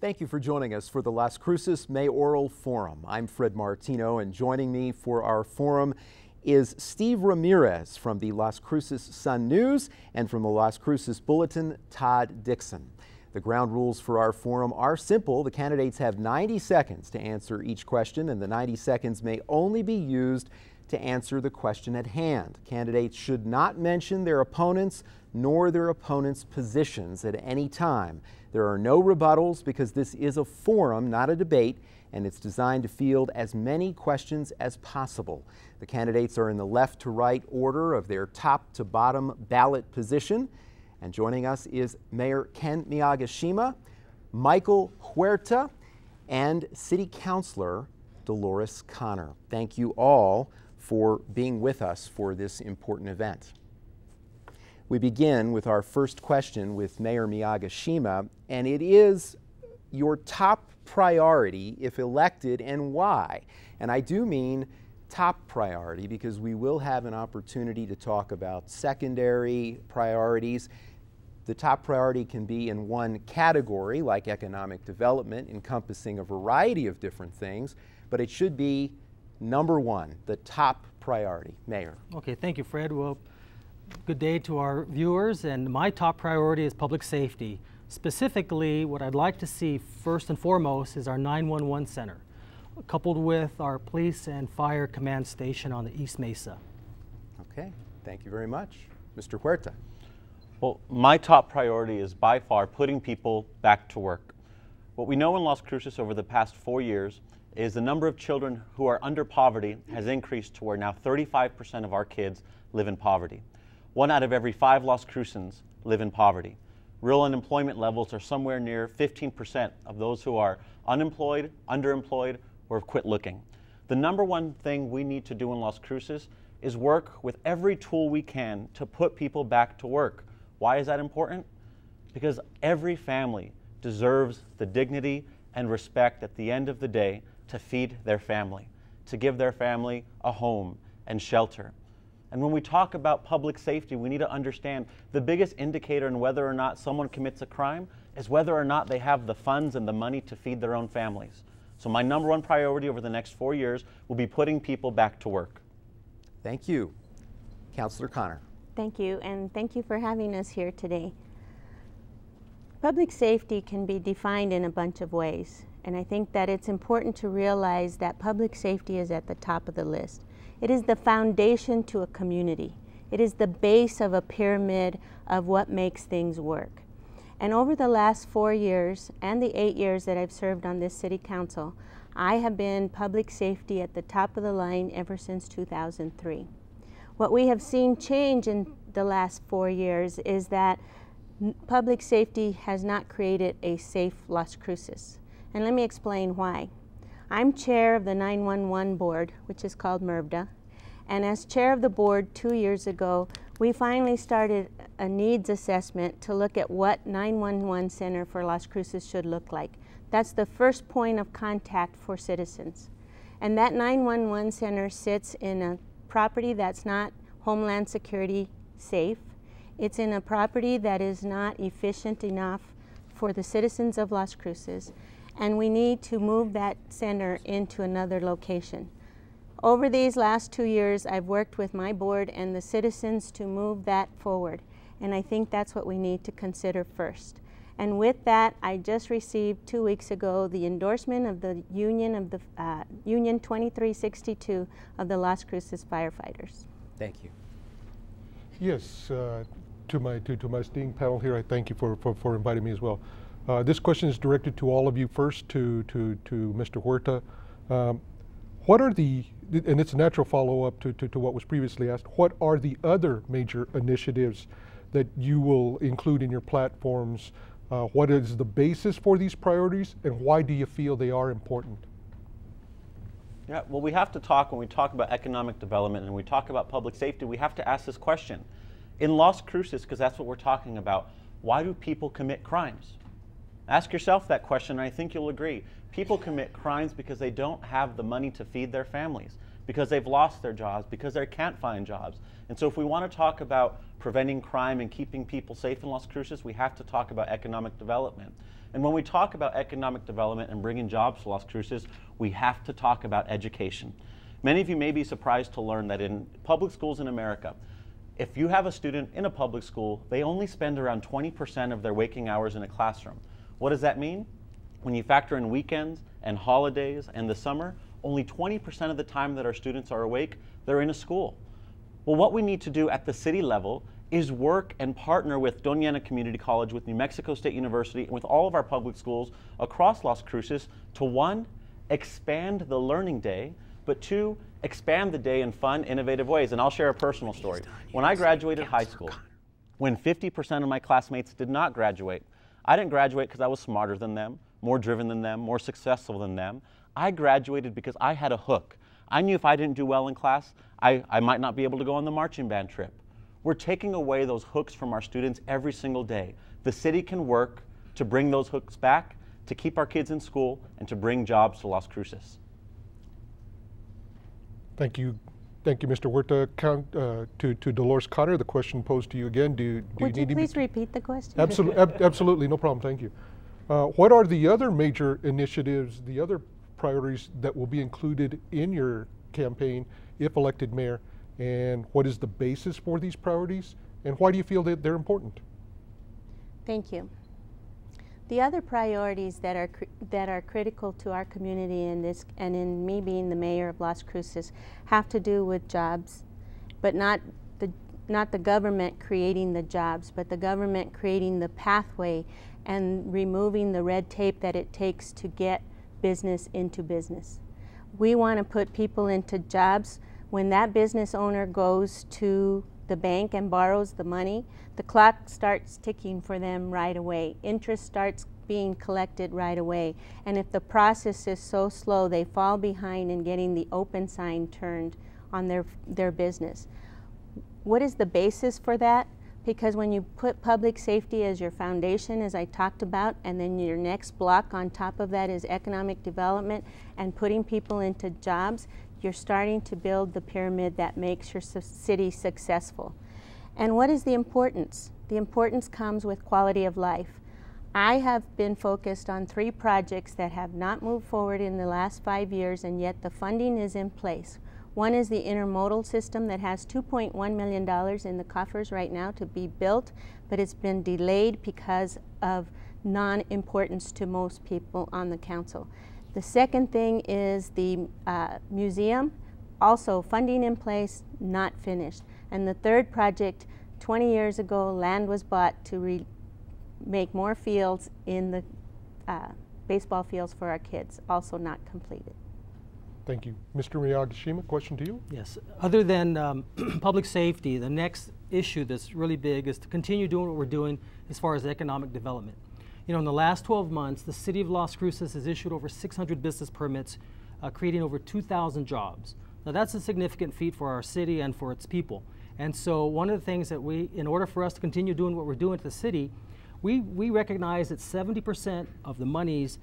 Thank you for joining us for the Las Cruces Mayoral Forum. I'm Fred Martino, and joining me for our forum is Steve Rameriz from the Las Cruces Sun News, and from the Las Cruces Bulletin, Todd Dickson. The ground rules for our forum are simple. The candidates have 90 seconds to answer each question, and the 90 seconds may only be used to answer the question at hand. Candidates should not mention their opponents nor their opponents' positions at any time. There are no rebuttals because this is a forum, not a debate, and it's designed to field as many questions as possible. The candidates are in the left to right order of their top to bottom ballot position. And joining us is Mayor Ken Miyagishima, Michael Huerta, and City Councilor Dolores Connor. Thank you all for being with us for this important event. We begin with our first question with Mayor Miyagishima, and it is your top priority if elected, and why? And I do mean top priority because we will have an opportunity to talk about secondary priorities. The top priority can be in one category, like economic development, encompassing a variety of different things, but it should be number one, the top priority. Mayor. Okay, thank you, Fred. Well, good day to our viewers, and my top priority is public safety. Specifically, what I'd like to see first and foremost is our 911 center, coupled with our police and fire command station on the East Mesa. Okay, thank you very much. Mr. Huerta. Well, my top priority is by far putting people back to work. What we know in Las Cruces over the past 4 years is the number of children who are under poverty has increased to where now 35% of our kids live in poverty. 1 out of every 5 Las Crucens live in poverty. Real unemployment levels are somewhere near 15% of those who are unemployed, underemployed, or have quit looking. The number one thing we need to do in Las Cruces is work with every tool we can to put people back to work. Why is that important? Because every family deserves the dignity and respect at the end of the day to feed their family, to give their family a home and shelter. And when we talk about public safety, we need to understand the biggest indicator in whether or not someone commits a crime is whether or not they have the funds and the money to feed their own families. So my number one priority over the next 4 years will be putting people back to work. Thank you. Councilor Connor. Thank you, and thank you for having us here today. Public safety can be defined in a bunch of ways, and I think that it's important to realize that public safety is at the top of the list. It is the foundation to a community. It is the base of a pyramid of what makes things work. And over the last 4 years and the 8 years that I've served on this city council, I have been public safety at the top of the line ever since 2003. What we have seen change in the last 4 years is that public safety has not created a safe Las Cruces. And let me explain why. I'm chair of the 911 board, which is called MRVDA, and as chair of the board 2 years ago, we finally started a needs assessment to look at what 911 center for Las Cruces should look like. That's the first point of contact for citizens. And that 911 center sits in a property that's not Homeland Security safe. It's in a property that is not efficient enough for the citizens of Las Cruces, and we need to move that center into another location. Over these last 2 years, I've worked with my board and the citizens to move that forward, and I think that's what we need to consider first. And with that, I just received 2 weeks ago the endorsement of the Union 2362 of the Las Cruces firefighters. Thank you. Yes, to my esteemed panel here, I thank you for inviting me as well. This question is directed to all of you. First to Mr. Huerta. What are the, and it's a natural follow-up to what was previously asked, what are the other major initiatives that you will include in your platforms? What is the basis for these priorities, and why do you feel they are important? Yeah, well, we have to talk, when we talk about economic development and we talk about public safety, we have to ask this question. In Las Cruces, because that's what we're talking about, why do people commit crimes? Ask yourself that question, and I think you'll agree. People commit crimes because they don't have the money to feed their families, because they've lost their jobs, because they can't find jobs. And so if we want to talk about preventing crime and keeping people safe in Las Cruces, we have to talk about economic development. And when we talk about economic development and bringing jobs to Las Cruces, we have to talk about education. Many of you may be surprised to learn that in public schools in America, if you have a student in a public school, they only spend around 20% of their waking hours in a classroom. What does that mean? When you factor in weekends and holidays and the summer, only 20% of the time that our students are awake, they're in a school. Well, what we need to do at the city level is work and partner with Doña Ana Community College, with New Mexico State University, and with all of our public schools across Las Cruces to, one, expand the learning day, but two, expand the day in fun, innovative ways. And I'll share a personal story. When I graduated high school, when 50% of my classmates did not graduate, I didn't graduate because I was smarter than them, more driven than them, more successful than them. I graduated because I had a hook. I knew if I didn't do well in class, I might not be able to go on the marching band trip. We're taking away those hooks from our students every single day. The city can work to bring those hooks back, to keep our kids in school, and to bring jobs to Las Cruces. Thank you, Mr. Huerta. To Dolores Connor, the question posed to you again. Would you please repeat the question? Absolutely, no problem. Thank you. What are the other major initiatives, the other priorities that will be included in your campaign if elected mayor, and what is the basis for these priorities, and why do you feel that they're important? Thank you. The other priorities that are critical to our community and in me being the mayor of Las Cruces have to do with jobs, but not the government creating the jobs, but the government creating the pathway and removing the red tape that it takes to get business into business. We want to put people into jobs. When that business owner goes to the bank and borrows the money, the clock starts ticking for them right away. Interest starts being collected right away. And if the process is so slow, they fall behind in getting the open sign turned on their business. What is the basis for that? Because when you put public safety as your foundation, as I talked about, and then your next block on top of that is economic development and putting people into jobs, you're starting to build the pyramid that makes your city successful. And what is the importance? The importance comes with quality of life. I have been focused on 3 projects that have not moved forward in the last 5 years, and yet the funding is in place. One is the intermodal system that has $2.1 million in the coffers right now to be built, but it's been delayed because of non-importance to most people on the council. The second thing is the museum, also funding in place, not finished. And the third project, 20 years ago, land was bought to make more fields in the baseball fields for our kids, also not completed. Thank you. Mr. Miyagishima, question to you? Yes. Other than public safety, the next issue that's really big is to continue doing what we're doing as far as economic development. You know, in the last 12 months, the city of Las Cruces has issued over 600 business permits, creating over 2,000 jobs. Now that's a significant feat for our city and for its people. And so one of the things that in order for us to continue doing what we're doing at the city, we recognize that 70% of the monies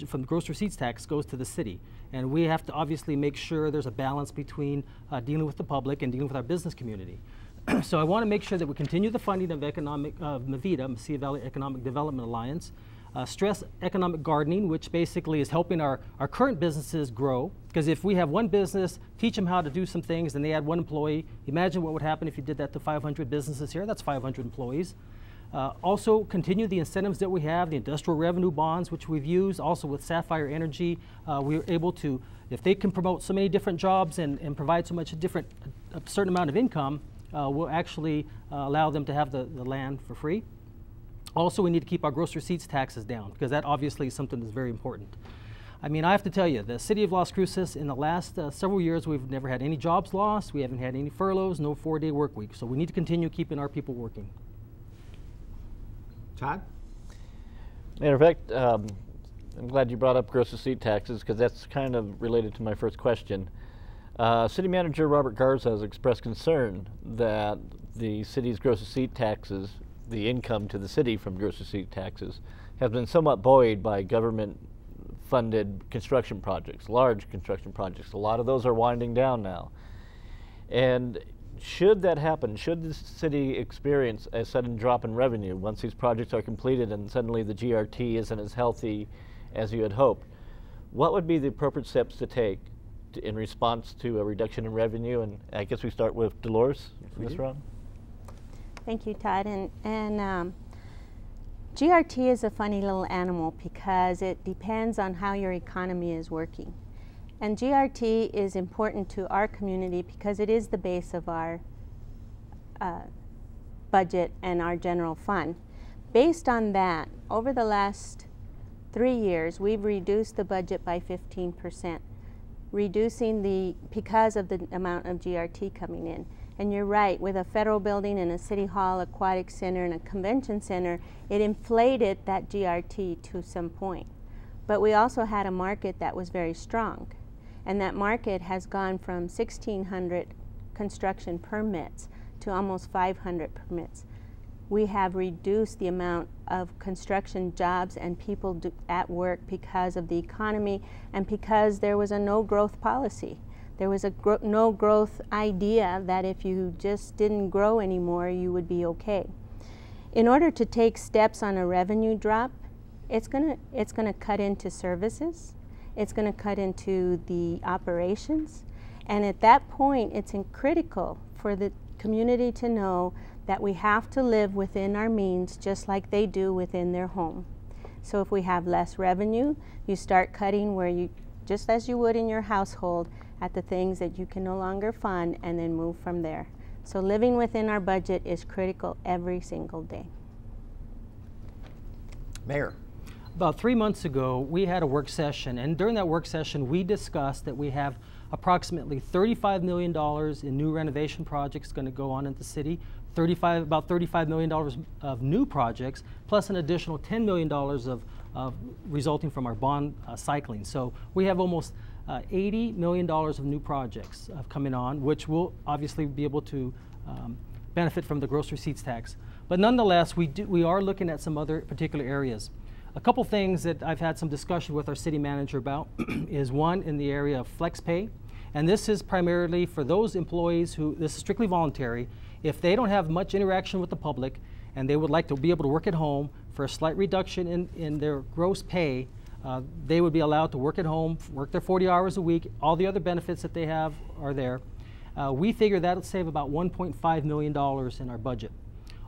from the gross receipts tax goes to the city. And we have to obviously make sure there's a balance between dealing with the public and dealing with our business community. So I want to make sure that we continue the funding of MVITA, Mesilla Valley Economic Development Alliance, stress economic gardening, which basically is helping our current businesses grow. Because if we have one business, teach them how to do some things, and they add one employee, imagine what would happen if you did that to 500 businesses here. That's 500 employees. Also continue the incentives that we have, the industrial revenue bonds, which we've used. Also with Sapphire Energy, we're able to, if they can promote so many different jobs and provide so much a certain amount of income, we'll actually allow them to have the land for free. Also, we need to keep our gross receipts taxes down, because that obviously is something that's very important. I mean, I have to tell you, the city of Las Cruces, in the last several years, we've never had any jobs lost. We haven't had any furloughs, no 4-day work week. So we need to continue keeping our people working. Todd? Matter of fact, I'm glad you brought up gross receipt taxes, because that's kind of related to my first question. City Manager Robert Garza has expressed concern that the city's gross receipt taxes, the income to the city from gross receipt taxes, has been somewhat buoyed by government-funded construction projects, large construction projects. A lot of those are winding down now. And should that happen, should the city experience a sudden drop in revenue once these projects are completed and suddenly the GRT isn't as healthy as you had hoped, what would be the appropriate steps to take in response to a reduction in revenue? And I guess we start with Dolores for this round. Thank you, Todd. And GRT is a funny little animal because it depends on how your economy is working. And GRT is important to our community because it is the base of our budget and our general fund. Based on that, over the last 3 years, we've reduced the budget by 15%, because of the amount of GRT coming in. And you're right, with a federal building and a city hall, aquatic center, and a convention center, it inflated that GRT to some point. But we also had a market that was very strong. And that market has gone from 1,600 construction permits to almost 500 permits. We have reduced the amount of construction jobs and people at work because of the economy and because there was a no-growth policy. There was a no-growth idea that if you just didn't grow anymore, you would be okay. In order to take steps on a revenue drop, it's gonna cut into services. It's going to cut into the operations. And at that point, it's critical for the community to know that we have to live within our means just like they do within their home. So if we have less revenue, you start cutting where you, just as you would in your household, at the things that you can no longer fund and then move from there. So living within our budget is critical every single day. Mayor. About 3 months ago, we had a work session, and during that work session, we discussed that we have approximately $35 million in new renovation projects going to go on in the city, about $35 million of new projects, plus an additional $10 million of resulting from our bond cycling. So we have almost $80 million of new projects coming on, which will obviously be able to benefit from the gross receipts tax. But nonetheless, we are looking at some other particular areas. A couple things that I've had some discussion with our city manager about is one in the area of flex pay. And this is primarily for those employees who, this is strictly voluntary, if they don't have much interaction with the public and they would like to be able to work at home for a slight reduction in their gross pay, they would be allowed to work at home, work their 40 hours a week. All the other benefits that they have are there. We figure that'll save about $1.5 million in our budget.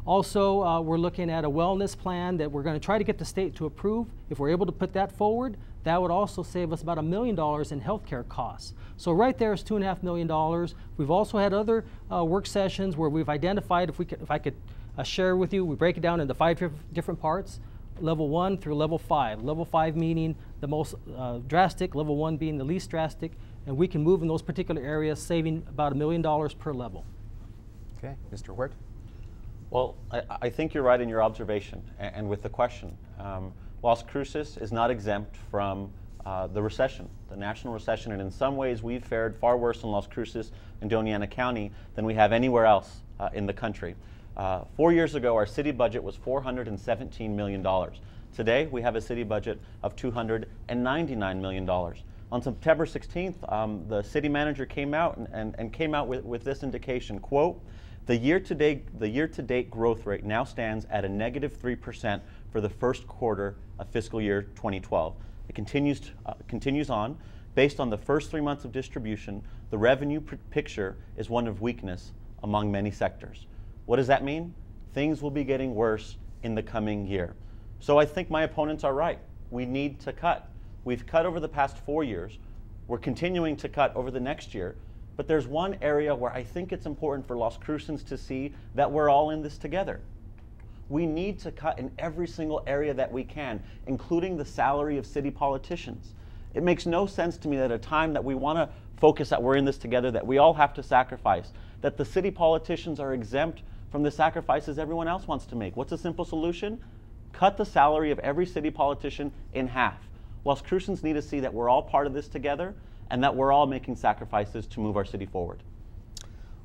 Also, we're looking at a wellness plan that we're going to try to get the state to approve. If we're able to put that forward, that would also save us about $1 million in healthcare costs. So right there is $2.5 million. We've also had other work sessions where we've identified, if I could share with you, we break it down into 5 different parts, level 1 through level 5. Level 5 meaning the most drastic, level 1 being the least drastic, and we can move in those particular areas, saving about $1 million per level. Okay, Mr. Huerta. Well, I think you're right in your observation and with the question. Las Cruces is not exempt from the recession, the national recession, and in some ways we've fared far worse in Las Cruces and Doña Ana County than we have anywhere else in the country. 4 years ago, our city budget was $417 million. Today, we have a city budget of $299 million. On September 16th, the city manager came out and came out with this indication, quote, the year-to-date growth rate now stands at a -3% for the first quarter of fiscal year 2012. It continues on. Based on the first 3 months of distribution, the revenue picture is one of weakness among many sectors. What does that mean? Things will be getting worse in the coming year. So I think my opponents are right. We need to cut. We've cut over the past 4 years. We're continuing to cut over the next year. But there's one area where I think it's important for Las Crucens to see that we're all in this together. We need to cut in every single area that we can, including the salary of city politicians. It makes no sense to me that at a time that we want to focus that we're in this together, that we all have to sacrifice, that the city politicians are exempt from the sacrifices everyone else wants to make. What's a simple solution? Cut the salary of every city politician in half. Las Crucens need to see that we're all part of this together and that we're all making sacrifices to move our city forward.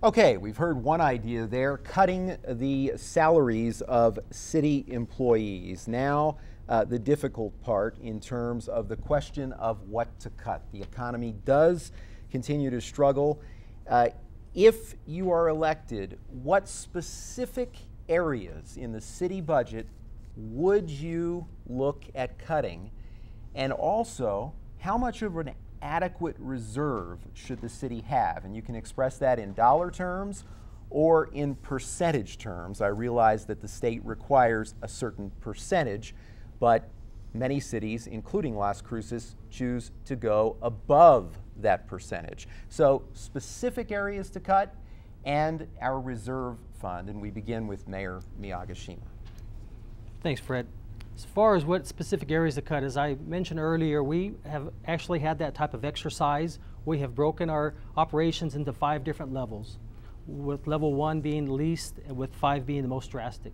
Okay, we've heard one idea there, cutting the salaries of city employees. Now, the difficult part in terms of the question of what to cut. The economy does continue to struggle. If you are elected, what specific areas in the city budget would you look at cutting? And also, how much of an adequate reserve should the city have? And you can express that in dollar terms or in percentage terms. I realize that the state requires a certain percentage, but many cities, including Las Cruces, choose to go above that percentage. So specific areas to cut and our reserve fund, and we begin with Mayor Miyagishima. Thanks, Fred. As far as what specific areas to cut, as I mentioned earlier, we have actually had that type of exercise. We have broken our operations into 5 different levels, with level 1 being the least and with 5 being the most drastic.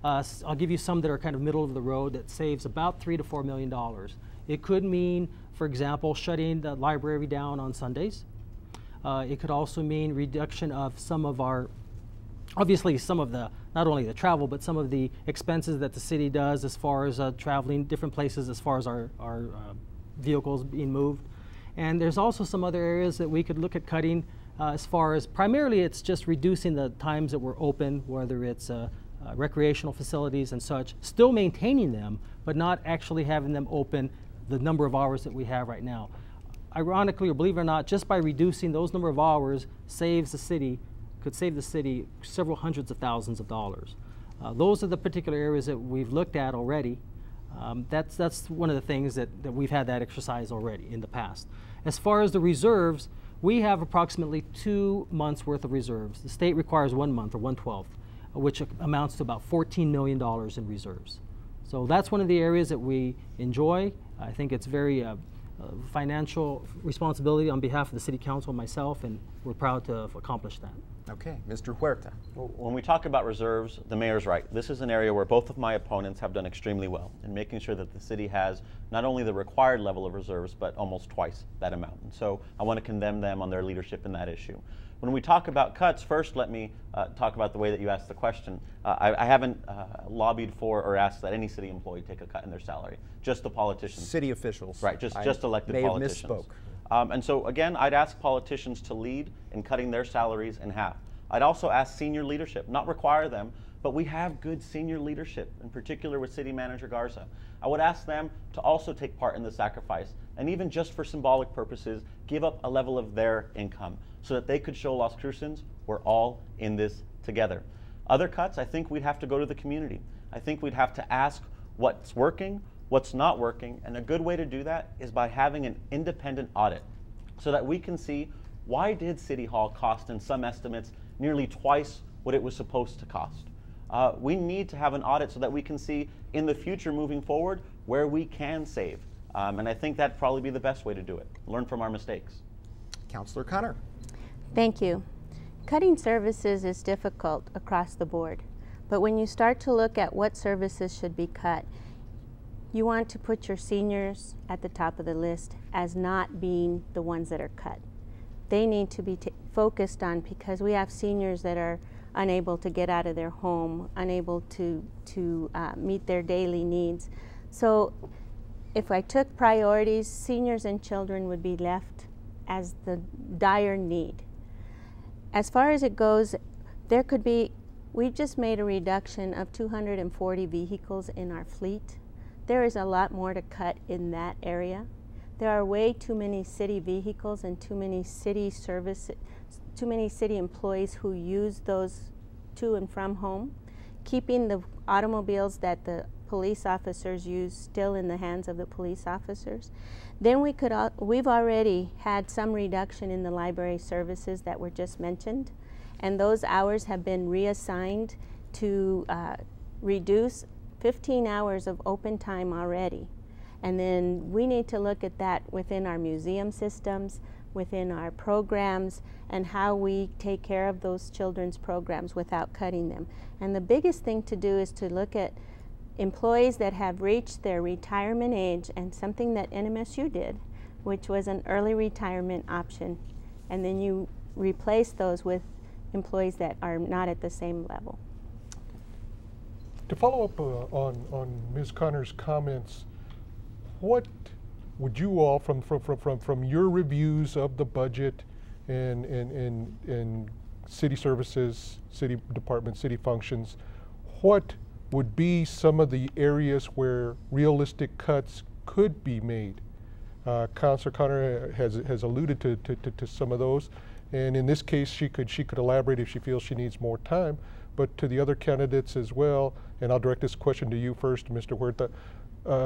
I'll give you some that are kind of middle of the road that saves about $3 to $4 million. It could mean, for example, shutting the library down on Sundays. It could also mean reduction of some of our, obviously some of the, not only the travel, but some of the expenses that the city does as far as traveling different places as far as our vehicles being moved. And there's also some other areas that we could look at cutting as far as, primarily it's just reducing the times that we're open, whether it's recreational facilities and such, still maintaining them, but not actually having them open the number of hours that we have right now. Ironically, or believe it or not, just by reducing those number of hours saves the city, could save the city several hundreds of thousands of dollars. Those are the particular areas that we've looked at already. That's one of the things that we've had that exercise already in the past. As far as the reserves, we have approximately 2 months worth of reserves. The state requires 1 month or 1/12, which amounts to about $14 million in reserves. So that's one of the areas that we enjoy. I think it's very financial responsibility on behalf of the City Council and myself, and we're proud to have accomplished that. Okay, Mr. Huerta. Well, when we talk about reserves, the mayor's right. This is an area where both of my opponents have done extremely well in making sure that the city has not only the required level of reserves, but almost twice that amount. And so I want to condemn them on their leadership in that issue. When we talk about cuts, first let me talk about the way that you asked the question. I haven't lobbied for or asked that any city employee take a cut in their salary, just the politicians. City officials. Right, just elected politicians. May have misspoke. And so again, I'd ask politicians to lead in cutting their salaries in half. I'd also ask senior leadership, not require them, but we have good senior leadership, in particular with City Manager Garza. I would ask them to also take part in the sacrifice, and even just for symbolic purposes, give up a level of their income so that they could show Las Crucens we're all in this together. Other cuts, I think we'd have to go to the community. I think we'd have to ask what's working, what's not working, and a good way to do that is by having an independent audit so that we can see why did City Hall cost, in some estimates, nearly twice what it was supposed to cost. We need to have an audit so that we can see in the future moving forward where we can save. And I think that'd probably be the best way to do it. Learn from our mistakes. Councilor Connor. Thank you. Cutting services is difficult across the board, but when you start to look at what services should be cut, you want to put your seniors at the top of the list as not being the ones that are cut. They need to be focused on, because we have seniors that are unable to get out of their home, unable to meet their daily needs. So if I took priorities, seniors and children would be left as the dire need. As far as it goes, there could be, we just made a reduction of 240 vehicles in our fleet. There is a lot more to cut in that area. There are way too many city vehicles and too many city services, too many city employees who use those to and from home. Keeping the automobiles that the police officers use still in the hands of the police officers. Then we could, we've already had some reduction in the library services that were just mentioned, and those hours have been reassigned to reduce 15 hours of open time already. And then we need to look at that within our museum systems, within our programs, and how we take care of those children's programs without cutting them. And the biggest thing to do is to look at employees that have reached their retirement age, and something that NMSU did, which was an early retirement option. And then you replace those with employees that are not at the same level. To follow up on Ms. Connor's comments, what would you all, from your reviews of the budget and city services, city departments, city functions, what would be some of the areas where realistic cuts could be made? Councilor Connor has alluded to some of those, and in this case she could elaborate if she feels she needs more time, but to the other candidates as well, and I'll direct this question to you first, Mr. Huerta.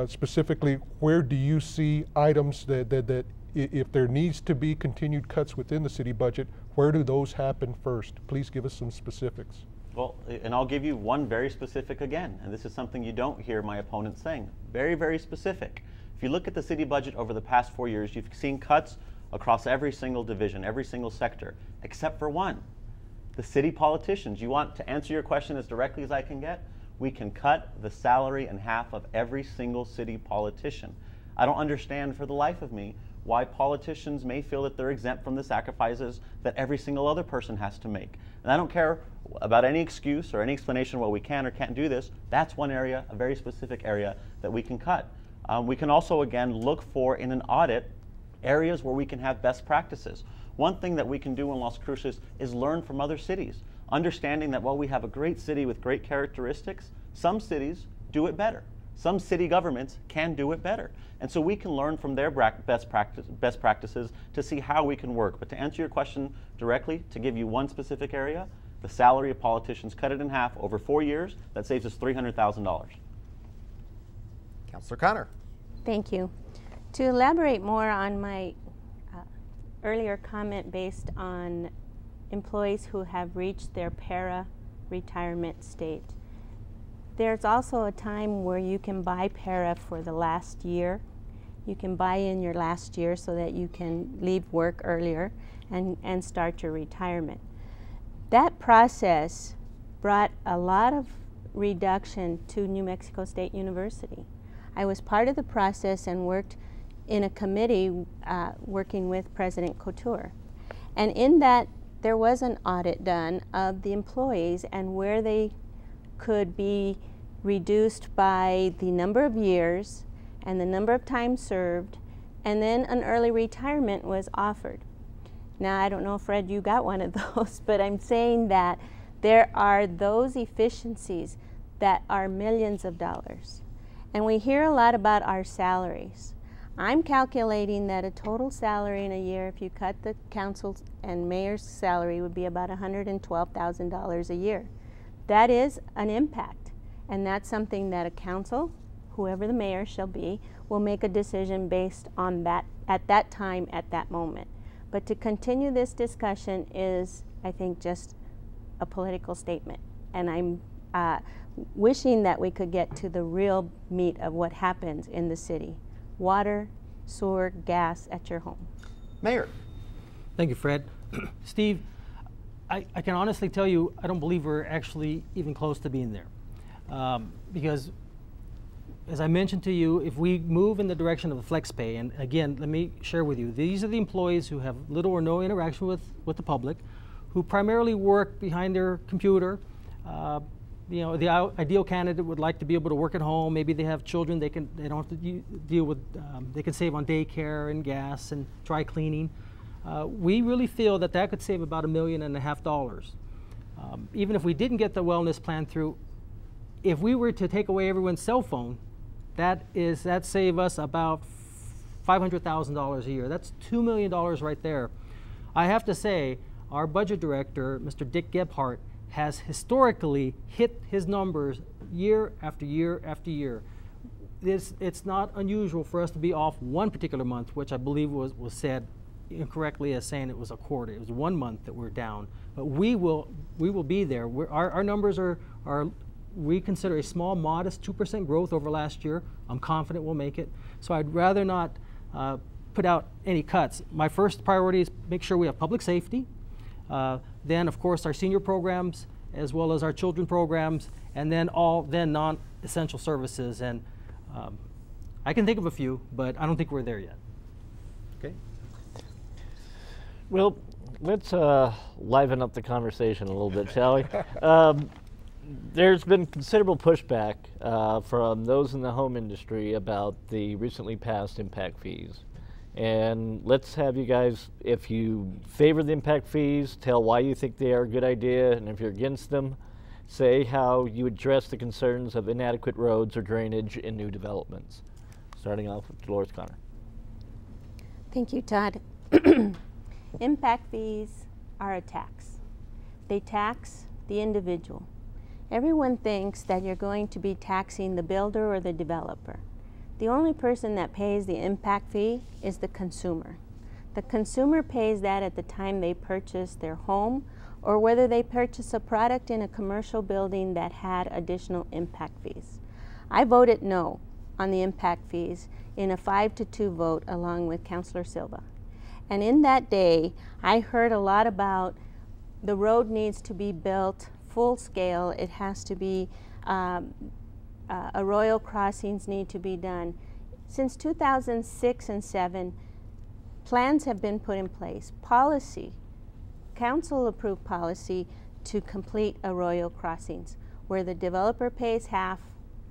Specifically, where do you see items that if there needs to be continued cuts within the city budget, where do those happen first? Please give us some specifics. Well, and I'll give you one very specific again, and this is something you don't hear my opponent saying. Very, very specific. If you look at the city budget over the past 4 years, you've seen cuts across every single division, every single sector, except for one. The city politicians. You want to answer your question as directly as I can get? We can cut the salary in half of every single city politician. I don't understand for the life of me why politicians may feel that they're exempt from the sacrifices that every single other person has to make. And I don't care about any excuse or any explanation why we can or can't do this. That's one area, a very specific area that we can cut. We can also, again, look for, in an audit, areas where we can have best practices. One thing that we can do in Las Cruces is learn from other cities, understanding that while we have a great city with great characteristics, some cities do it better. Some city governments can do it better. And so we can learn from their best practices to see how we can work. But to answer your question directly, to give you one specific area, the salary of politicians, cut it in half over 4 years, that saves us $300,000. Councilor Connor. Thank you. To elaborate more on my earlier comment based on employees who have reached their para-retirement state, there's also a time where you can buy para for the last year. You can buy in your last year so that you can leave work earlier and start your retirement. That process brought a lot of reduction to New Mexico State University. I was part of the process and worked in a committee working with President Couture. And in that, there was an audit done of the employees and where they could be reduced by the number of years and the number of time served, and then an early retirement was offered. Now, I don't know, Fred, you got one of those, but I'm saying that there are those efficiencies that are millions of dollars. And we hear a lot about our salaries. I'm calculating that a total salary in a year, if you cut the council and mayor's salary, would be about $112,000 a year. That is an impact, and that's something that a council, whoever the mayor shall be, will make a decision based on that at that time, at that moment. But to continue this discussion is, I think, just a political statement. And I'm wishing that we could get to the real meat of what happens in the city. Water, sewer, gas at your home. Mayor. Thank you, Fred. Steve, I can honestly tell you, I don't believe we're actually even close to being there. Because, as I mentioned to you, if we move in the direction of the flex pay, and again, let me share with you, these are the employees who have little or no interaction with the public, who primarily work behind their computer. You know, the ideal candidate would like to be able to work at home. Maybe they have children. They don't have to deal with. They can save on daycare and gas and dry cleaning. We really feel that could save about $1.5 million. Even if we didn't get the wellness plan through, if we were to take away everyone's cell phone, that save us about $500,000 a year. That's $2 million right there. I have to say, our budget director, Mr. Dick Gebhardt, has historically hit his numbers year after year after year. It's not unusual for us to be off one particular month, which I believe was said incorrectly as saying it was a quarter. It was 1 month that we're down, but we will be there. Our numbers are we consider a small, modest 2% growth over last year. I'm confident we'll make it. So I'd rather not put out any cuts. My first priority is make sure we have public safety. Then, of course, our senior programs, as well as our children programs, and then non-essential services. And I can think of a few, but I don't think we're there yet. Okay. Well, let's liven up the conversation a little bit, shall we? There's been considerable pushback from those in the home industry about the recently passed impact fees. And let's have you guys, if you favor the impact fees, tell why you think they are a good idea, and if you're against them, say how you address the concerns of inadequate roads or drainage in new developments. Starting off with Dolores Connor. Thank you, Todd. Impact fees are a tax. They tax the individual. Everyone thinks that you're going to be taxing the builder or the developer. The only person that pays the impact fee is the consumer. The consumer pays that at the time they purchase their home, or whether they purchase a product in a commercial building that had additional impact fees. I voted no on the impact fees in a 5-2 vote along with Councilor Silva. And in that day, I heard a lot about the road needs to be built full scale. It has to be, arroyo crossings need to be done. Since 2006 and 7, plans have been put in place. Policy, council approved policy to complete arroyo crossings, where the developer pays half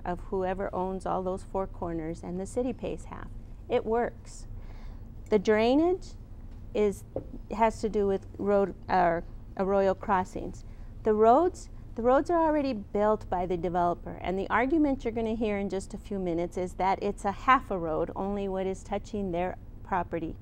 of whoever owns all those 4 corners and the city pays half. It works. The drainage has to do with arroyo crossings. The roads are already built by the developer, and the argument you're going to hear in just a few minutes is that it's a half a road, only what is touching their property.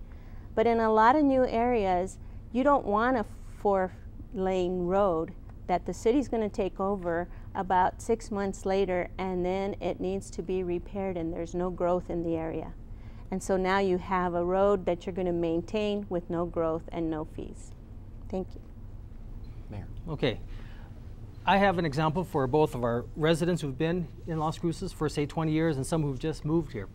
But in a lot of new areas, you don't want a 4-lane road that the city's going to take over about 6 months later, and then it needs to be repaired and there's no growth in the area. And so now you have a road that you're going to maintain with no growth and no fees. Thank you. Mayor. Okay. I have an example for both of our residents who've been in Las Cruces for, say, 20 years and some who've just moved here.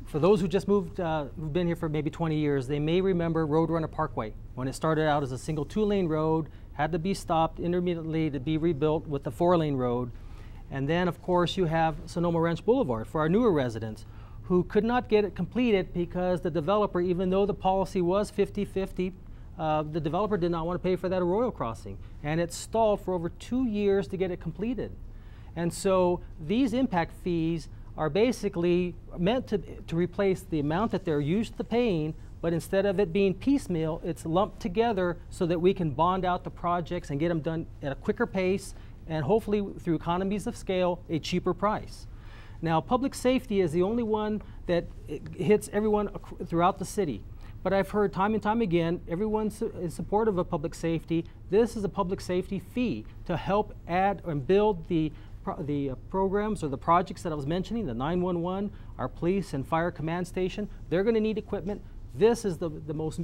For those who just moved, who've been here for maybe 20 years, they may remember Roadrunner Parkway, when it started out as a single 2-lane road, had to be stopped intermittently to be rebuilt with the 4-lane road. And then, of course, you have Sonoma Ranch Boulevard for our newer residents who could not get it completed because the developer, even though the policy was 50-50, the developer did not want to pay for that arroyo crossing, and it stalled for over 2 years to get it completed. And so these impact fees are basically meant to replace the amount that they're used to paying, but instead of it being piecemeal, it's lumped together so that we can bond out the projects and get them done at a quicker pace, and hopefully through economies of scale, a cheaper price. Now, public safety is the only one that hits everyone throughout the city. But I've heard time and time again, everyone's in support of public safety. This is a public safety fee to help add and build the programs or the projects that I was mentioning, the 911, our police and fire command station. They're going to need equipment. This is the most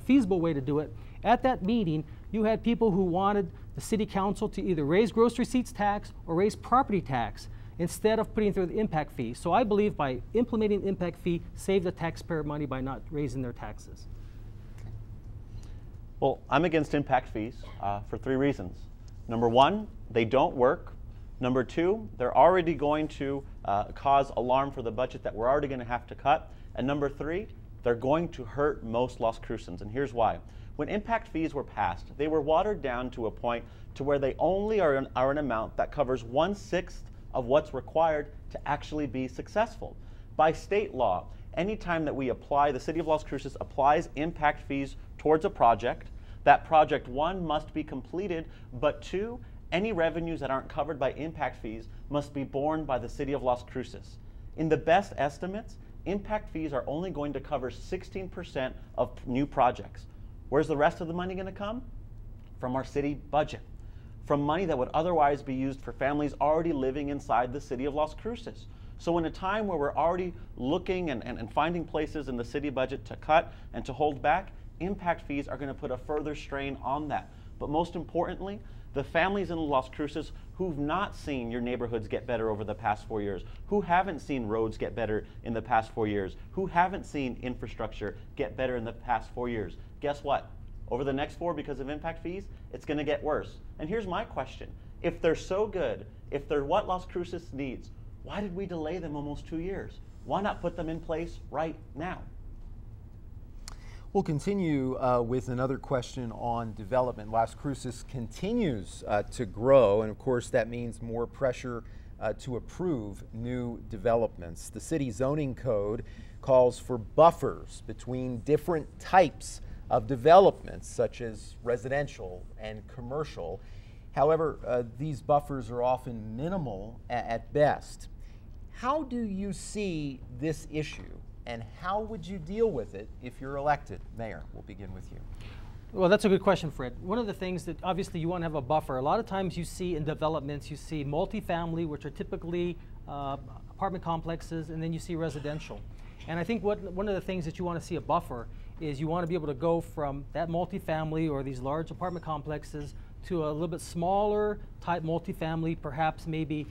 feasible way to do it. At that meeting, you had people who wanted the city council to either raise gross receipts tax or raise property tax instead of putting through the impact fee. So I believe by implementing the impact fee, save the taxpayer money by not raising their taxes. Well, I'm against impact fees for 3 reasons. Number 1, they don't work. Number 2, they're already going to cause alarm for the budget that we're already going to have to cut. And number 3, they're going to hurt most Las Crucens, and here's why. When impact fees were passed, they were watered down to a point to where they only are an amount that covers 1/6 of what's required to actually be successful. By state law, anytime that we apply, the City of Las Cruces applies impact fees towards a project, that project 1 must be completed, but 2, any revenues that aren't covered by impact fees must be borne by the City of Las Cruces. In the best estimates, impact fees are only going to cover 16% of new projects. Where's the rest of the money going to come? From our city budget, from money that would otherwise be used for families already living inside the City of Las Cruces. So in a time where we're already looking and finding places in the city budget to cut and to hold back, impact fees are going to put a further strain on that. But most importantly, the families in Las Cruces who've not seen your neighborhoods get better over the past 4 years, who haven't seen roads get better in the past 4 years, who haven't seen infrastructure get better in the past 4 years, guess what? Over the next 4, because of impact fees, it's going to get worse. And here's my question. If they're so good, if they're what Las Cruces needs, why did we delay them almost 2 years? Why not put them in place right now? We'll continue with another question on development. Las Cruces continues to grow, and of course that means more pressure to approve new developments. The city zoning code calls for buffers between different types of developments, such as residential and commercial. However, these buffers are often minimal at best. How do you see this issue, and how would you deal with it if you're elected? Mayor, we'll begin with you. Well, that's a good question, Fred. One of the things that obviously you want to have a buffer. A lot of times you see in developments, you see multifamily, which are typically apartment complexes, and then you see residential. And I think one of the things that you want to see a buffer is you want to be able to go from that multifamily or these large apartment complexes to a little bit smaller type multifamily, perhaps maybe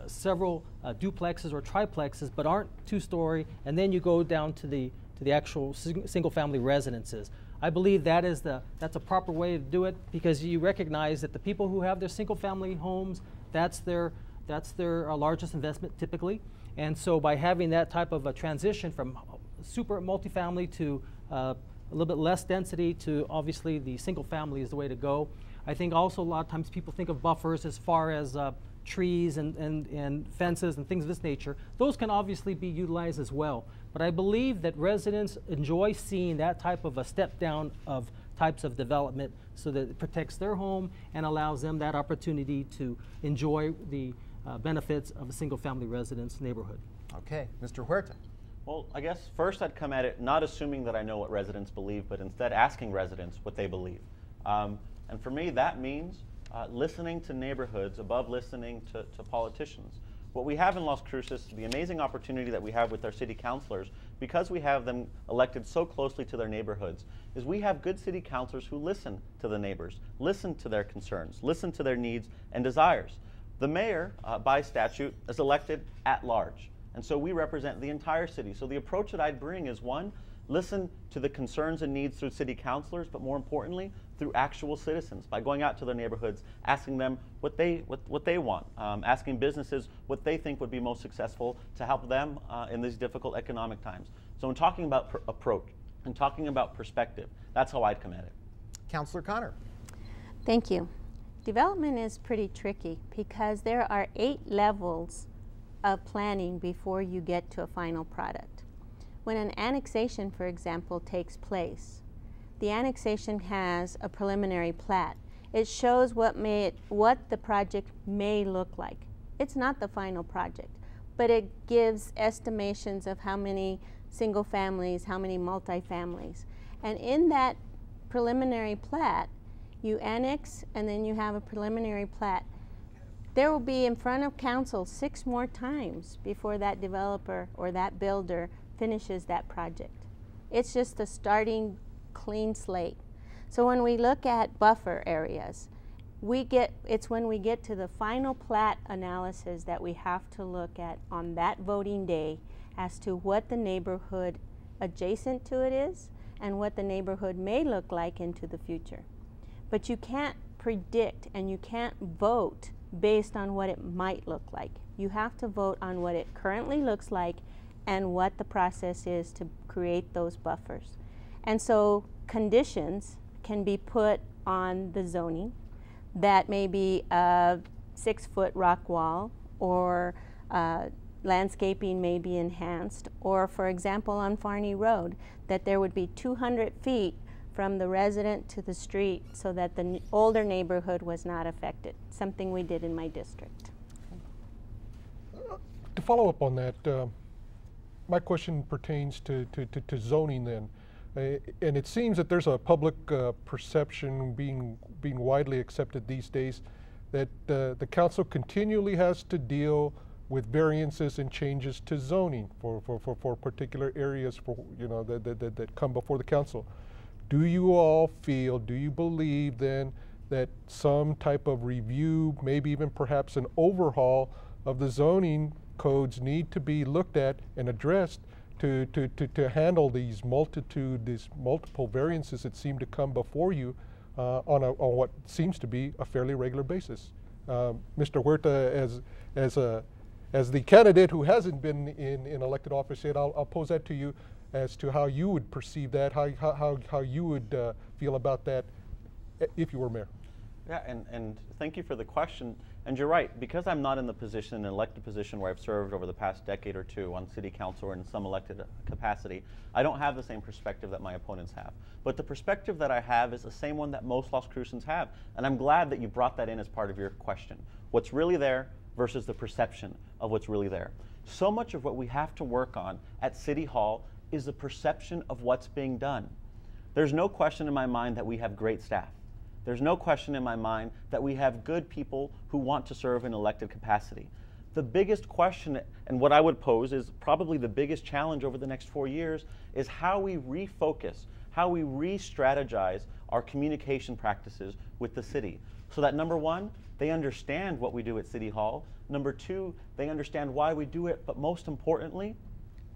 several duplexes or triplexes, but aren't two-story, and then you go down to the actual single-family residences. I believe that's a proper way to do it, because you recognize that the people who have their single-family homes, that's their largest investment typically, and so by having that type of a transition from super multifamily to a little bit less density to obviously the single-family is the way to go. I think also a lot of times people think of buffers as far as trees and fences and things of this nature. Those can obviously be utilized as well. But I believe that residents enjoy seeing that type of a step down of types of development so that it protects their home and allows them that opportunity to enjoy the benefits of a single family residence neighborhood. Okay, Mr. Huerta. Well, I guess first I'd come at it not assuming that I know what residents believe, but instead asking residents what they believe. And for me, that means listening to neighborhoods above listening to politicians. What we have in Las Cruces, the amazing opportunity that we have with our city councilors, because we have them elected so closely to their neighborhoods, is we have good city councilors who listen to the neighbors, listen to their concerns, listen to their needs and desires. The mayor, by statute, is elected at large, and so we represent the entire city. So the approach that I'd bring is, one, listen to the concerns and needs through city councilors, but more importantly, through actual citizens, by going out to their neighborhoods, asking them what they want, asking businesses what they think would be most successful to help them in these difficult economic times. So in talking about approach and talking about perspective, that's how I'd come at it. Councilor Connor. Thank you. Development is pretty tricky because there are 8 levels of planning before you get to a final product. When an annexation, for example, takes place, the annexation has a preliminary plat. It shows what the project may look like. It's not the final project, but it gives estimations of how many single families, how many multifamilies. And in that preliminary plat, you annex and then you have a preliminary plat. There will be in front of council 6 more times before that developer or that builder finishes that project. It's just a starting clean slate. So when we look at buffer areas, it's when we get to the final plat analysis that we have to look at on that voting day as to what the neighborhood adjacent to it is and what the neighborhood may look like into the future. But you can't predict and you can't vote based on what it might look like. You have to vote on what it currently looks like and what the process is to create those buffers. And so conditions can be put on the zoning that may be a 6-foot rock wall, or landscaping may be enhanced, or for example on Farney Road, that there would be 200 feet from the resident to the street so that the older neighborhood was not affected, something we did in my district. To follow up on that, my question pertains to zoning then. And it seems that there's a public perception being widely accepted these days that the council continually has to deal with variances and changes to zoning for particular areas that come before the council. Do you all feel, do you believe then that some type of review, maybe even perhaps an overhaul of the zoning codes need to be looked at and addressed to handle these multiple variances that seem to come before you on what seems to be a fairly regular basis? Mr. Huerta, as the candidate who hasn't been in elected office yet, I'll pose that to you as to how you would perceive that, how you would feel about that if you were mayor. Yeah, and thank you for the question. And you're right, because I'm not in the position, an elected position where I've served over the past decade or two on city council or in some elected capacity, I don't have the same perspective that my opponents have. But the perspective that I have is the same one that most Las Crucens have. And I'm glad that you brought that in as part of your question. What's really there versus the perception of what's really there. So much of what we have to work on at City Hall is the perception of what's being done. There's no question in my mind that we have great staff. There's no question in my mind that we have good people who want to serve in elected capacity. The biggest question, and what I would pose is probably the biggest challenge over the next 4 years, is how we refocus, how we re-strategize our communication practices with the city. So that number one, they understand what we do at City Hall. Number two, they understand why we do it, but most importantly,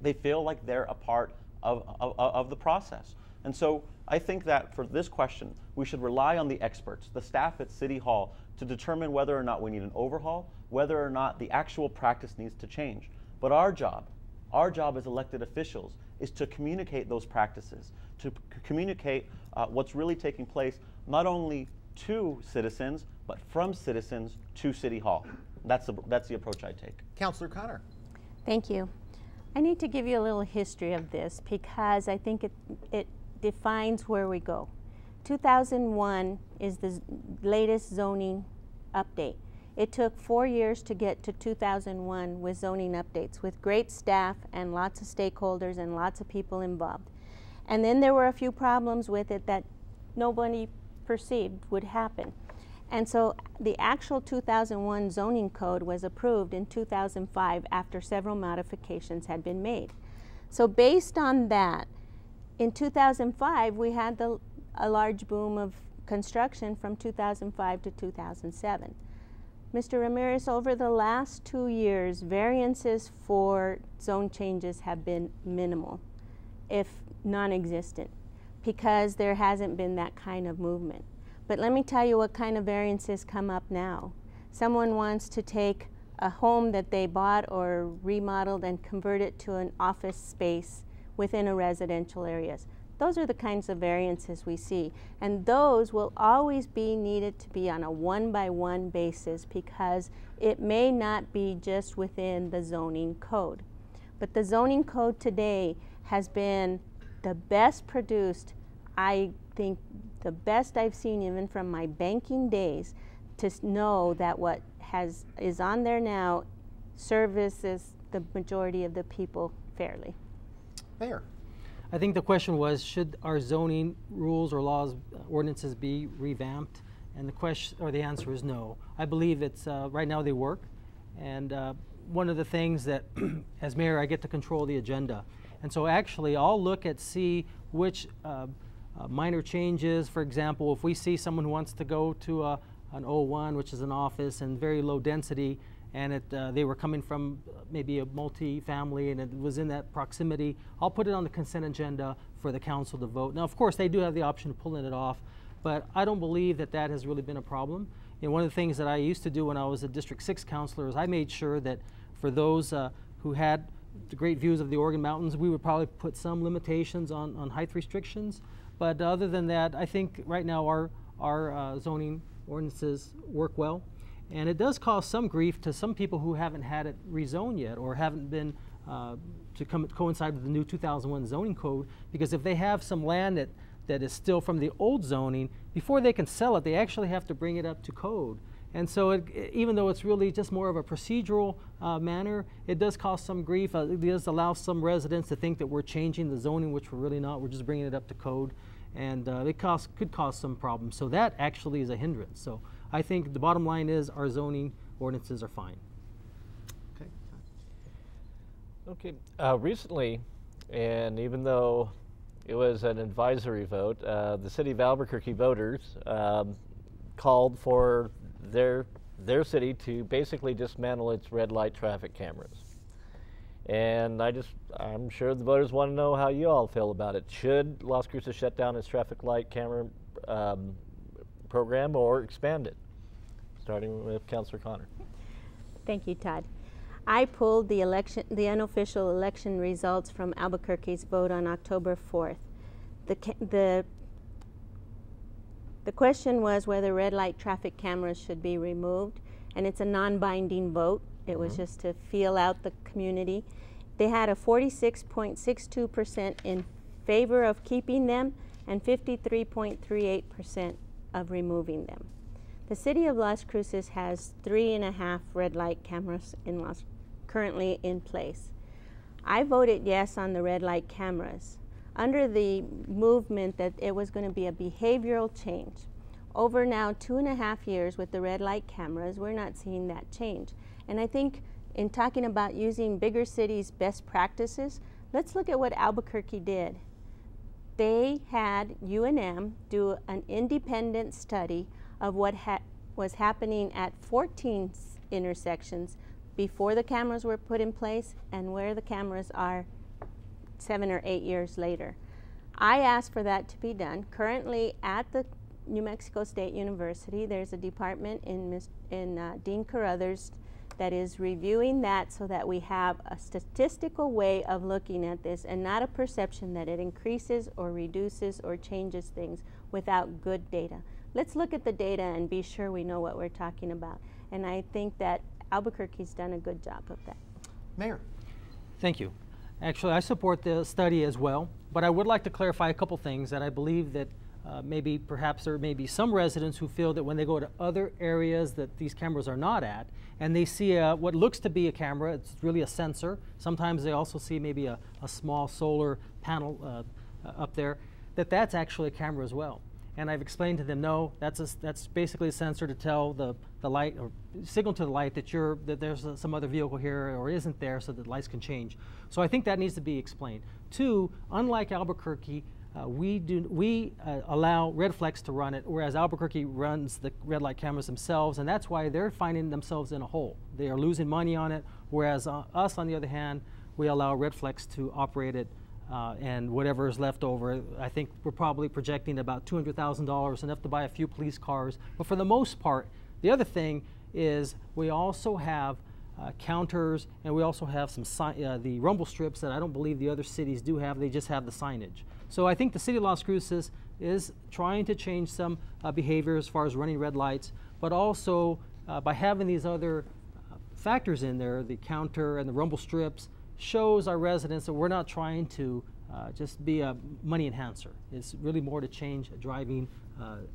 they feel like they're a part of the process. And so I think that for this question, we should rely on the experts, the staff at City Hall, to determine whether or not we need an overhaul, whether or not the actual practice needs to change. But our job as elected officials is to communicate those practices, to communicate what's really taking place, not only to citizens, but from citizens to City Hall. That's the approach I take. Councillor Connor. Thank you. I need to give you a little history of this because I think it defines where we go. 2001 is the latest zoning update. It took 4 years to get to 2001 with zoning updates, with great staff and lots of stakeholders and lots of people involved. And then there were a few problems with it that nobody perceived would happen. And so the actual 2001 zoning code was approved in 2005 after several modifications had been made. So based on that, in 2005, we had a large boom of construction from 2005 to 2007. Mr. Rameriz, over the last 2 years, variances for zone changes have been minimal, if non-existent, because there hasn't been that kind of movement. But let me tell you what kind of variances come up now. Someone wants to take a home that they bought or remodeled and convert it to an office space within a residential areas. Those are the kinds of variances we see, and those will always be needed to be on a one-by-one basis because it may not be just within the zoning code. But the zoning code today has been the best produced, I think the best I've seen even from my banking days, to know that what is on there now services the majority of the people fairly. Mayor. I think the question was, should our zoning rules or laws, ordinances be revamped? And the question, or the answer is no. I believe it's, right now they work. And one of the things that, as mayor, I get to control the agenda. And so actually, I'll look at, see which minor changes. For example, if we see someone who wants to go to an O1, which is an office and very low density, and they were coming from maybe a multi-family and it was in that proximity, I'll put it on the consent agenda for the council to vote. Now, of course, they do have the option of pulling it off, but I don't believe that that has really been a problem. You know, one of the things that I used to do when I was a District 6 councilor is I made sure that for those who had the great views of the Oregon Mountains, we would probably put some limitations on height restrictions. But other than that, I think right now our zoning ordinances work well. And it does cause some grief to some people who haven't had it rezoned yet or haven't been to coincide with the new 2001 zoning code, because if they have some land that is still from the old zoning, before they can sell it, they actually have to bring it up to code. And so even though it's really just more of a procedural manner, it does cause some grief. It does allow some residents to think that we're changing the zoning, which we're really not. We're just bringing it up to code. And it could cause some problems. So that actually is a hindrance. So I think the bottom line is our zoning ordinances are fine. Okay. Recently, and even though it was an advisory vote, the city of Albuquerque voters called for their city to basically dismantle its red light traffic cameras. And I'm sure the voters want to know how you all feel about it. Should Las Cruces shut down its traffic light camera program or expand it? Starting with Councilor Connor. Thank you, Todd. I pulled the unofficial election results from Albuquerque's vote on October 4th. The question was whether red light traffic cameras should be removed, and it's a non-binding vote. It was just to feel out the community. They had a 46.62% in favor of keeping them and 53.38% of removing them. The city of Las Cruces has 3.5 red light cameras currently in place. I voted yes on the red light cameras under the movement that it was going to be a behavioral change. Over now 2.5 years with the red light cameras, we're not seeing that change. And I think in talking about using bigger cities' best practices, let's look at what Albuquerque did. They had UNM do an independent study of what was happening at 14 intersections before the cameras were put in place and where the cameras are 7 or 8 years later. I asked for that to be done. Currently at the New Mexico State University, there's a department in Dean Carruthers that is reviewing that so that we have a statistical way of looking at this and not a perception that it increases or reduces or changes things without good data. Let's look at the data and be sure we know what we're talking about. And I think that Albuquerque's done a good job of that. Mayor. Thank you. Actually, I support the study as well, but I would like to clarify a couple things that I believe that maybe perhaps there may be some residents who feel that when they go to other areas that these cameras are not at, and they see what looks to be a camera, it's really a sensor. Sometimes they also see maybe a small solar panel up there, that's actually a camera as well. And I've explained to them, no, that's basically a sensor to tell the light or signal to the light that there's some other vehicle here or isn't there, so that lights can change. So I think that needs to be explained. Two, unlike Albuquerque, we allow Red Flex to run it, whereas Albuquerque runs the red light cameras themselves, and that's why they're finding themselves in a hole. They are losing money on it, whereas us, on the other hand, we allow Red Flex to operate it, and whatever is left over, I think we're probably projecting about $200,000, enough to buy a few police cars. But for the most part, the other thing is we also have counters, and we also have some the rumble strips that I don't believe the other cities do have. They just have the signage. So I think the city of Las Cruces is trying to change some behavior as far as running red lights, but also by having these other factors in there, the counter and the rumble strips, shows our residents that we're not trying to just be a money enhancer. It's really more to change a driving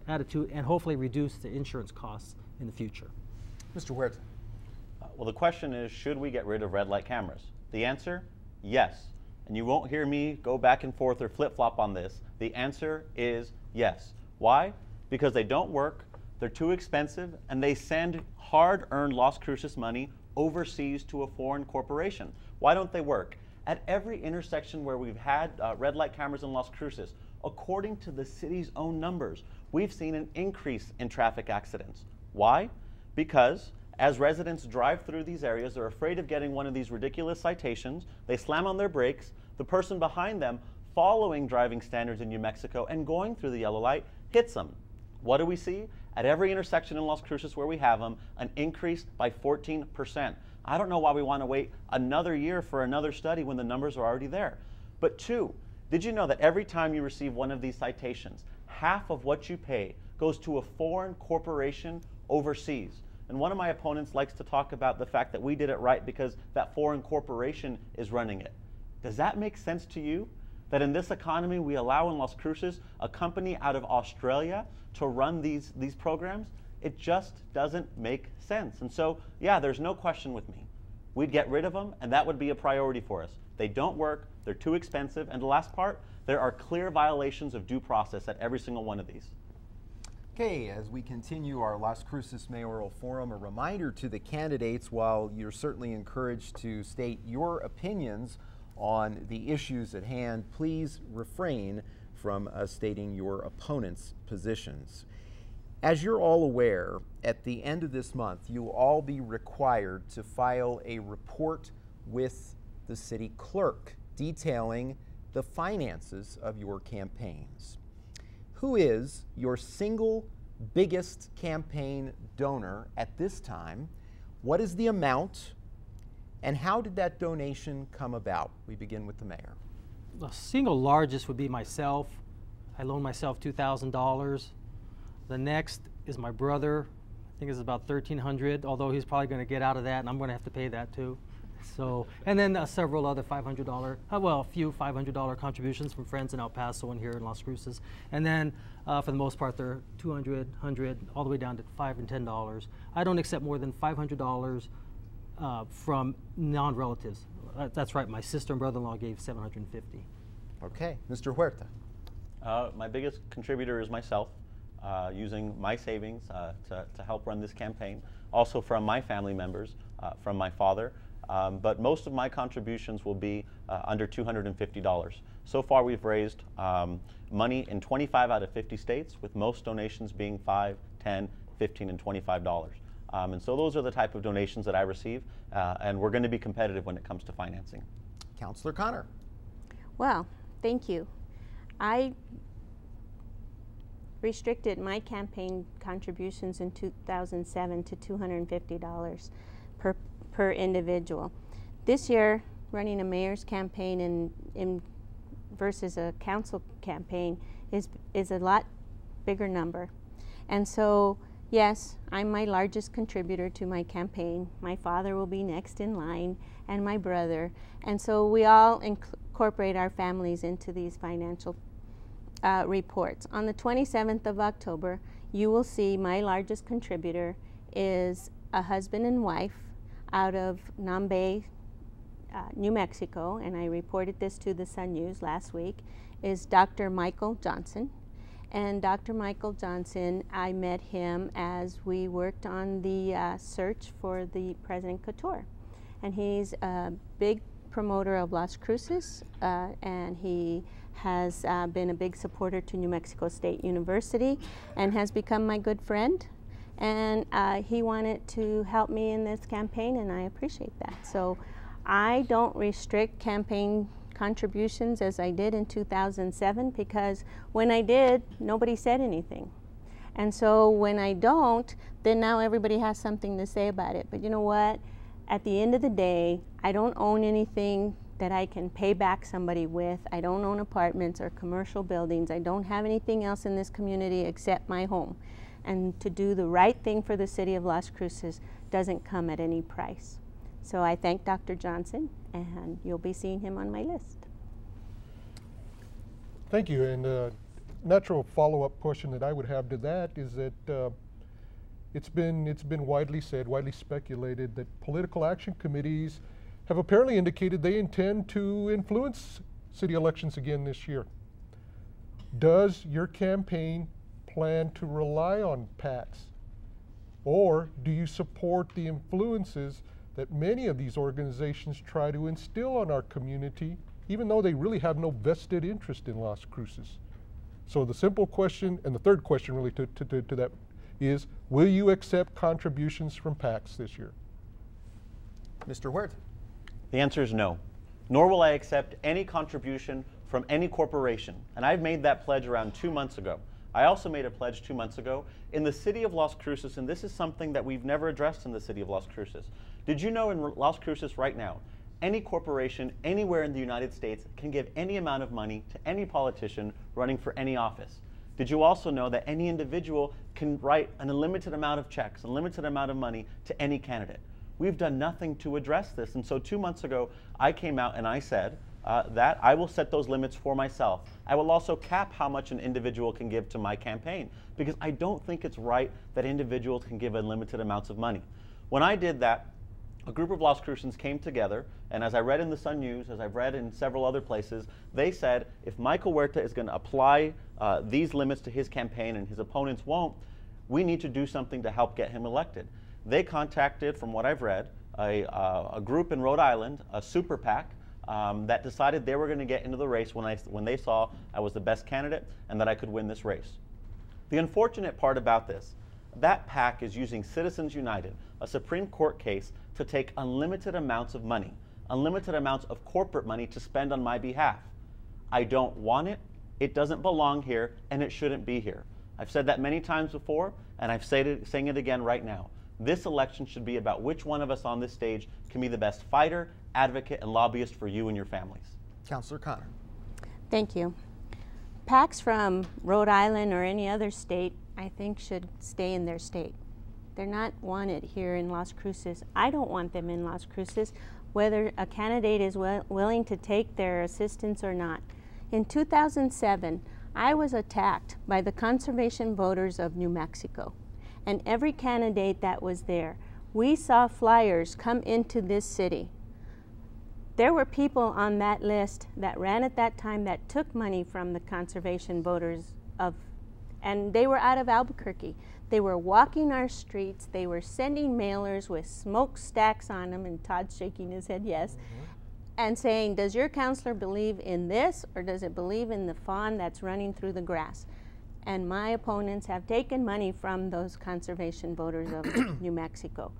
attitude and hopefully reduce the insurance costs in the future. Mr. Huerta. Well, the question is, should we get rid of red light cameras? The answer, yes. And you won't hear me go back and forth or flip-flop on this. The answer is yes. Why? Because they don't work, they're too expensive, and they send hard-earned Las Cruces money overseas to a foreign corporation. Why don't they work? At every intersection where we've had red light cameras in Las Cruces, according to the city's own numbers, we've seen an increase in traffic accidents. Why? Because as residents drive through these areas, they're afraid of getting one of these ridiculous citations. They slam on their brakes. The person behind them, following driving standards in New Mexico and going through the yellow light, hits them. What do we see? At every intersection in Las Cruces where we have them, an increase by 14%. I don't know why we want to wait another year for another study when the numbers are already there. But two, did you know that every time you receive one of these citations, half of what you pay goes to a foreign corporation overseas? And one of my opponents likes to talk about the fact that we did it right because that foreign corporation is running it. Does that make sense to you? That in this economy we allow in Las Cruces a company out of Australia to run these programs? It just doesn't make sense. And so, yeah, there's no question with me. We'd get rid of them, and that would be a priority for us. They don't work, they're too expensive, and the last part, there are clear violations of due process at every single one of these. Okay, as we continue our Las Cruces Mayoral Forum, a reminder to the candidates, while you're certainly encouraged to state your opinions on the issues at hand, please refrain from stating your opponent's positions. As you're all aware, at the end of this month, you'll all be required to file a report with the city clerk detailing the finances of your campaigns. Who is your single biggest campaign donor at this time? What is the amount? And how did that donation come about? We begin with the mayor. The single largest would be myself. I loaned myself $2,000. The next is my brother, think it's about $1,300, although he's probably going to get out of that, and I'm going to have to pay that too. So, and then several other $500, well, a few $500 contributions from friends in El Paso and here in Las Cruces. And then, for the most part, they're $200, $100, all the way down to $5 and $10. I don't accept more than $500 from non-relatives. That's right, my sister and brother-in-law gave $750. Okay, Mr. Huerta. My biggest contributor is myself, using my savings to help run this campaign. Also from my family members, from my father. But most of my contributions will be under $250. So far we've raised money in 25 out of 50 states, with most donations being $5, $10, $15, and $25. And so those are the type of donations that I receive, and we're going to be competitive when it comes to financing. Councilor Connor. Well, thank you. I restricted my campaign contributions in 2007 to $250 per individual. This year, running a mayor's campaign versus a council campaign is a lot bigger number. And so, yes, I'm my largest contributor to my campaign. My father will be next in line, and my brother. And so we all incorporate our families into these financial reports. On the 27th of October, you will see my largest contributor is a husband and wife out of Nambe, New Mexico, and I reported this to the Sun News last week, is Dr. Michael Johnson. And Dr. Michael Johnson, I met him as we worked on the search for the President Couture. And he's a big promoter of Las Cruces, and he has been a big supporter to New Mexico State University and has become my good friend. And he wanted to help me in this campaign, and I appreciate that. So I don't restrict campaign contributions as I did in 2007, because when I did, nobody said anything. And so when I don't, then now everybody has something to say about it. But you know what? At the end of the day, I don't own anything that I can pay back somebody with. I don't own apartments or commercial buildings. I don't have anything else in this community except my home. And to do the right thing for the city of Las Cruces doesn't come at any price. So I thank Dr. Johnson, and you'll be seeing him on my list. Thank you. And natural follow-up question that I would have to that is that it's been widely said, widely speculated that political action committees have apparently indicated they intend to influence city elections again this year. Does your campaign plan to rely on PACs, or do you support the influences that many of these organizations try to instill on our community, even though they really have no vested interest in Las Cruces? So the simple question, and the third question really to that is, will you accept contributions from PACs this year? Mr. Huerta. The answer is no. Nor will I accept any contribution from any corporation. And I've made that pledge around 2 months ago. I also made a pledge 2 months ago in the city of Las Cruces, and this is something that we've never addressed in the city of Las Cruces. Did you know in Las Cruces right now, any corporation anywhere in the United States can give any amount of money to any politician running for any office? Did you also know that any individual can write an unlimited amount of checks, a limited amount of money to any candidate? We've done nothing to address this. And so 2 months ago, I came out and I said that I will set those limits for myself. I will also cap how much an individual can give to my campaign, because I don't think it's right that individuals can give unlimited amounts of money. When I did that, a group of Las Crucians came together, and as I read in the Sun News, as I've read in several other places, they said if Michael Huerta is going to apply these limits to his campaign and his opponents won't, we need to do something to help get him elected. They contacted, from what I've read, a group in Rhode Island, a super PAC, that decided they were going to get into the race when they saw I was the best candidate and that I could win this race. The unfortunate part about this, that PAC is using Citizens United, a Supreme Court case, to take unlimited amounts of money, unlimited amounts of corporate money to spend on my behalf. I don't want it, it doesn't belong here, and it shouldn't be here. I've said that many times before, and I'm saying it again right now. This election should be about which one of us on this stage can be the best fighter, advocate, and lobbyist for you and your families. Councilor Connor. Thank you. PACs from Rhode Island or any other state, I think, should stay in their state. They're not wanted here in Las Cruces. I don't want them in Las Cruces, whether a candidate is willing to take their assistance or not. In 2007, I was attacked by the conservation voters of New Mexico, and every candidate that was there. We saw flyers come into this city. There were people on that list that ran at that time that took money from the conservation voters and they were out of Albuquerque. They were walking our streets. They were sending mailers with smokestacks on them, and Todd's shaking his head yes, and saying, does your counselor believe in this, or does it believe in the fawn that's running through the grass? And my opponents have taken money from those conservation voters of New Mexico.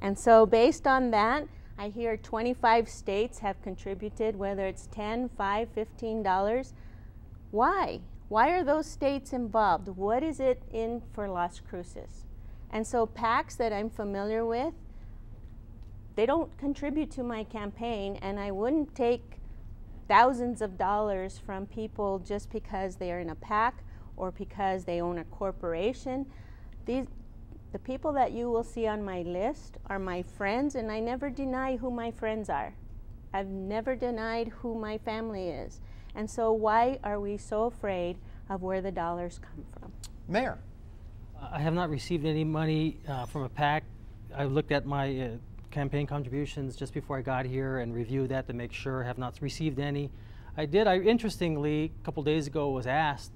And so based on that, I hear 25 states have contributed, whether it's $10, $5, $15. Why? Why are those states involved? What is it in for Las Cruces? And so PACs that I'm familiar with, they don't contribute to my campaign, and I wouldn't take thousands of dollars from people just because they are in a PAC or because they own a corporation. The people that you will see on my list are my friends, and I never deny who my friends are. I've never denied who my family is. And so why are we so afraid of where the dollars come from? Mayor. I have not received any money from a PAC. I looked at my campaign contributions just before I got here and reviewed that to make sure I have not received any. I interestingly, a couple days ago was asked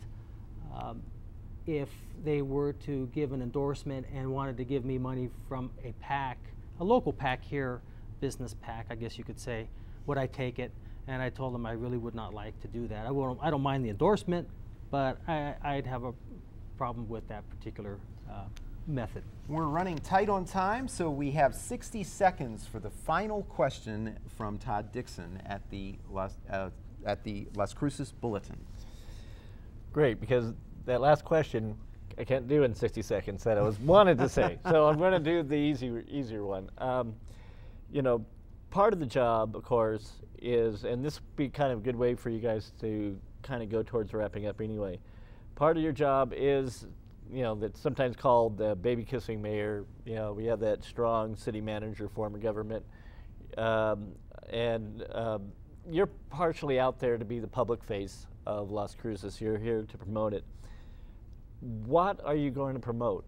if they were to give an endorsement and wanted to give me money from a PAC, a local PAC here, business PAC, I guess you could say, would I take it? And I told them I really would not like to do that. I don't mind the endorsement, but I'd have a problem with that particular method. We're running tight on time, so we have 60 seconds for the final question from Todd Dickson at the Las Cruces Bulletin. Great, because that last question I can't do in 60 seconds that I wanted to say. So I'm going to do the easier one. You know, part of the job, of course, is, and this would be kind of a good way for you guys to kind of go towards wrapping up anyway. Part of your job is, you know, that's sometimes called the baby kissing mayor. You know, we have that strong city manager form of government. You're partially out there to be the public face of Las Cruces. You're here to promote it. What are you going to promote?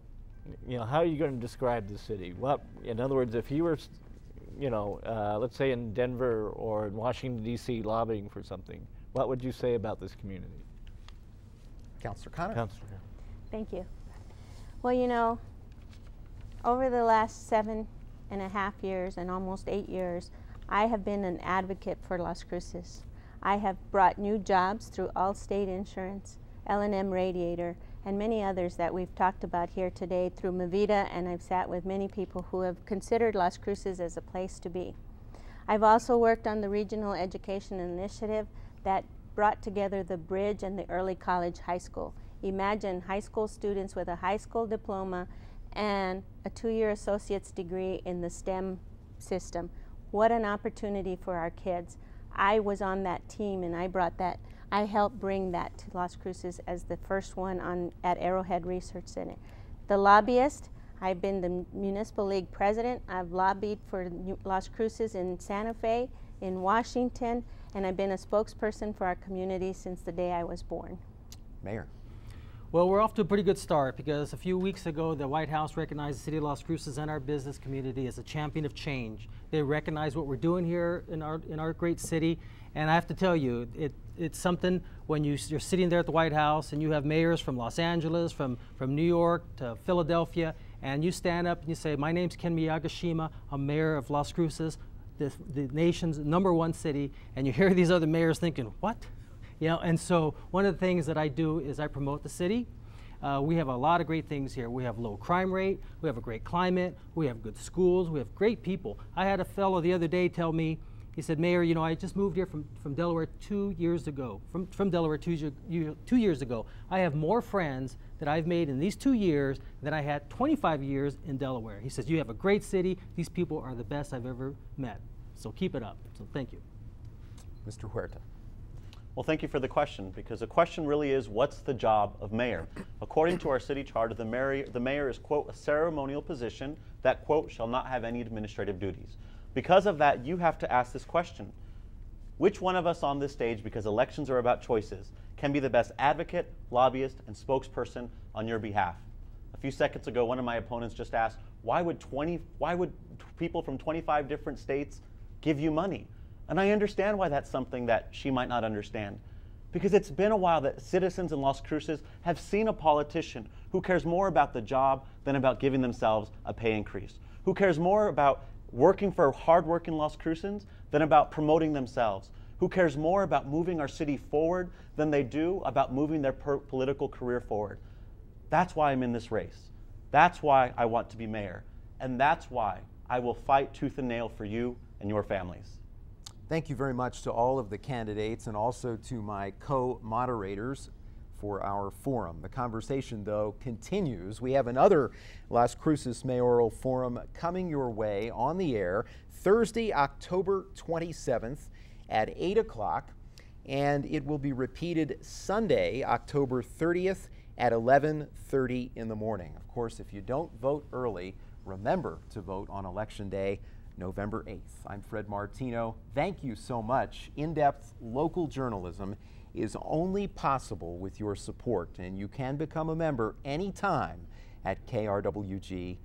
You know, how are you going to describe the city? What, in other words, if you were, you know, let's say in Denver or in Washington, D.C. lobbying for something, what would you say about this community? Councilor Connor. Councilor. Thank you. Well, you know, over the last 7.5 years and almost 8 years, I have been an advocate for Las Cruces. I have brought new jobs through Allstate Insurance, L&M Radiator, and many others that we've talked about here today through Mavita, and I've sat with many people who have considered Las Cruces as a place to be. I've also worked on the Regional Education Initiative that brought together the Bridge and the Early College High School. Imagine high school students with a high school diploma and a 2-year associate's degree in the STEM system. What an opportunity for our kids. I was on that team, and I helped bring that to Las Cruces as the first one at Arrowhead Research Center. The lobbyist, I've been the Municipal League president. I've lobbied for Las Cruces in Santa Fe, in Washington, and I've been a spokesperson for our community since the day I was born. Mayor. Well, we're off to a pretty good start because a few weeks ago, the White House recognized the City of Las Cruces and our business community as a champion of change. They recognize what we're doing here in our great city, and I have to tell you, it's something when you're sitting there at the White House and you have mayors from Los Angeles, from New York to Philadelphia, and you stand up and you say, my name's Ken Miyagishima, I'm mayor of Las Cruces, the nation's #1 city, and you hear these other mayors thinking, what? You know, and so one of the things that I do is I promote the city. We have a lot of great things here. We have low crime rate, we have a great climate, we have good schools, we have great people. I had a fellow the other day tell me, he said, Mayor, you know, I just moved here from Delaware 2 years ago. From Delaware 2 years ago. I have more friends that I've made in these 2 years than I had 25 years in Delaware. He says, you have a great city. These people are the best I've ever met. So keep it up. So thank you. Mr. Huerta. Well, thank you for the question, because the question really is, what's the job of mayor? According to our city charter, the mayor is, quote, a ceremonial position that, quote, shall not have any administrative duties. Because of that, you have to ask this question. Which one of us on this stage, because elections are about choices, can be the best advocate, lobbyist, and spokesperson on your behalf? A few seconds ago, one of my opponents just asked, why would people from 25 different states give you money? And I understand why that's something that she might not understand. Because it's been a while that citizens in Las Cruces have seen a politician who cares more about the job than about giving themselves a pay increase, who cares more about working for hardworking Las Crucens than about promoting themselves, who cares more about moving our city forward than they do about moving their political career forward. That's why I'm in this race. That's why I want to be mayor. And that's why I will fight tooth and nail for you and your families. Thank you very much to all of the candidates and also to my co-moderators for our forum. The conversation, though, continues. We have another Las Cruces Mayoral Forum coming your way on the air Thursday, October 27th at 8 o'clock, and it will be repeated Sunday, October 30th at 11:30 in the morning. Of course, if you don't vote early, remember to vote on Election Day, November 8th. I'm Fred Martino. Thank you so much. In-depth local journalism is only possible with your support, and you can become a member anytime at krwg.org.